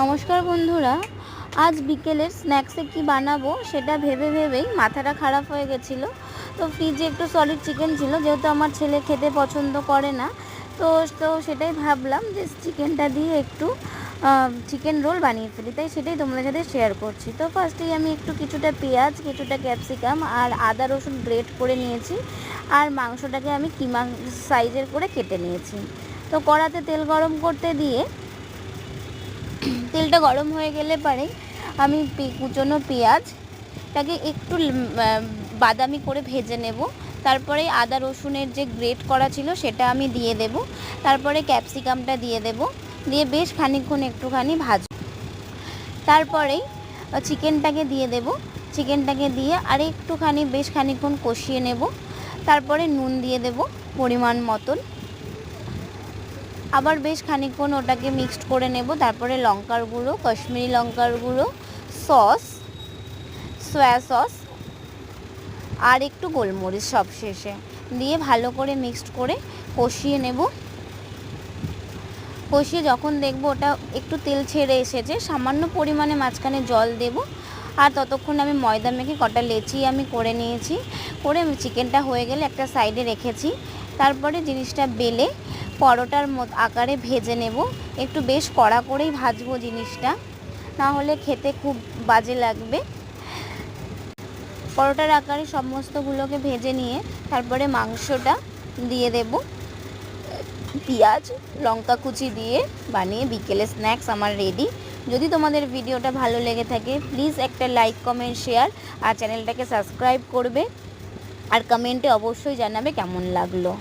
নমস্কার বন্ধুরা, আজ বিকেলের স্ন্যাক্সে কি বানাবো সেটা ভেবেই মাথাটা খারাপ হয়ে গেছিলো। তো ফ্রিজে একটু সলিড চিকেন ছিল, যেহেতু আমার ছেলে খেতে পছন্দ করে না, তো সেটাই ভাবলাম যে চিকেনটা দিয়ে একটু চিকেন রোল বানিয়ে ফেলি, তাই সেটাই তোমাদের সাথে শেয়ার করছি। তো ফার্স্টেই আমি কিছুটা পেঁয়াজ, কিছুটা ক্যাপসিকাম আর আদা রসুন গ্রেট করে নিয়েছি, আর মাংসটাকে আমি কিমা সাইজের করে কেটে নিয়েছি। তো কড়াতে তেল গরম করতে দিয়ে তেলটা গরম হয়ে গেলে পরে আমি কুচনো পেঁয়াজটাকে একটু বাদামি করে ভেজে নেব। তারপরে আদা রসুনের যে গ্রেট করা ছিল সেটা আমি দিয়ে দেব। তারপরে ক্যাপসিকামটা দিয়ে দেব, দিয়ে বেশ খানিকক্ষণ একটুখানি ভাজব। তারপরেই চিকেনটাকে দিয়ে দেব, চিকেনটাকে দিয়ে আর একটুখানি বেশ খানিকক্ষণ কষিয়ে নেব। তারপরে নুন দিয়ে দেব পরিমাণ মতন, আবার বেশ খানিকক্ষণ ওটাকে মিক্সড করে নেব। তারপরে লঙ্কার গুঁড়ো, কাশ্মীরি লঙ্কার গুঁড়ো, সয়া সস আর একটু গোলমরিচ সব শেষে দিয়ে ভালো করে মিক্সড করে কষিয়ে নেব। কষিয়ে যখন দেখব ওটা একটু তেল ছেড়ে এসেছে, সামান্য পরিমাণে মাঝখানে জল দেব। আর ততক্ষণ আমি ময়দা মেখে কটা লেচি আমি করে নিয়েছি, করে চিকেনটা হয়ে গেলে একটা সাইডে রেখেছি। তারপরে জিনিসটা বেলে পরোটার আকারে ভেজে নেব। একটু বেশ কড়া করেই ভাজবো জিনিসটা, না হলে খেতে খুব বাজে লাগবে। পরোটার আকারে সমস্তগুলোকে ভেজে নিয়ে তারপরে মাংসটা দিয়ে দেব। পেঁয়াজ লঙ্কা কুচি দিয়ে বানিয়ে বিকেলে স্ন্যাক্স আমার রেডি। যদি তোমাদের ভিডিওটা ভালো লেগে থাকে প্লিজ একটা লাইক, কমেন্ট, শেয়ার আর চ্যানেলটাকে সাবস্ক্রাইব করবে, আর কমেন্টে অবশ্যই জানাবে কেমন লাগলো।